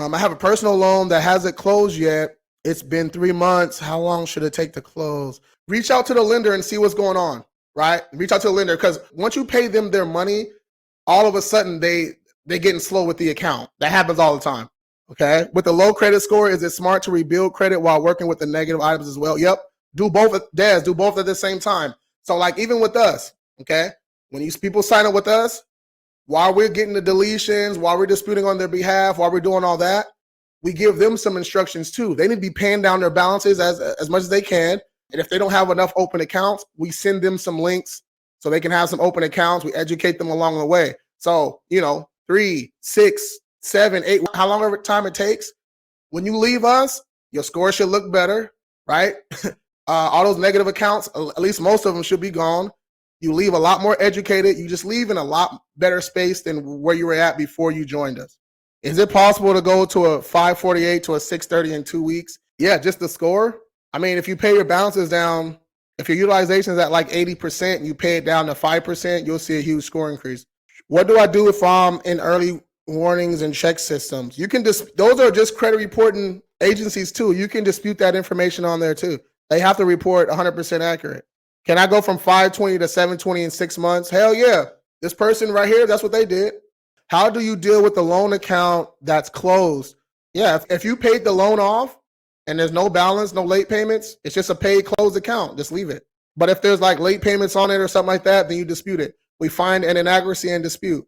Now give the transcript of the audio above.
I have a personal loan that hasn't closed yet. It's been 3 months. How long should it take to close? Reach out to the lender and see what's going on, right? Reach out to the lender, because once you pay them their money, all of a sudden they're getting slow with the account. That happens all the time, okay? With the low credit score, is it smart to rebuild credit while working with the negative items as well? Yep. Do both, Des, do both at the same time. So like even with us, okay? When these people sign up with us, while we're getting the deletions, while we're disputing on their behalf, while we're doing all that, we give them some instructions too. They need to be paying down their balances as much as they can. And if they don't have enough open accounts, we send them some links so they can have some open accounts. We educate them along the way. So, 3, 6, 7, 8, how long ever time it takes. When you leave us, your score should look better, right? All those negative accounts, at least most of them should be gone. You leave a lot more educated. You just leave in a lot better space than where you were at before you joined us. Is it possible to go to a 548 to a 630 in 2 weeks? Yeah, just the score. I mean, if you pay your balances down, if your utilization is at like 80% and you pay it down to 5%, you'll see a huge score increase. What do I do if I'm in early warnings and check systems? You can those are just credit reporting agencies too. You can dispute that information on there too. They have to report 100% accurate. Can I go from 520 to 720 in 6 months? Hell yeah. This person right here, that's what they did. How do you deal with the loan account that's closed? Yeah, if you paid the loan off and there's no balance, no late payments, it's just a paid closed account. Just leave it. But if there's like late payments on it or something like that, then you dispute it. We find an inaccuracy and dispute.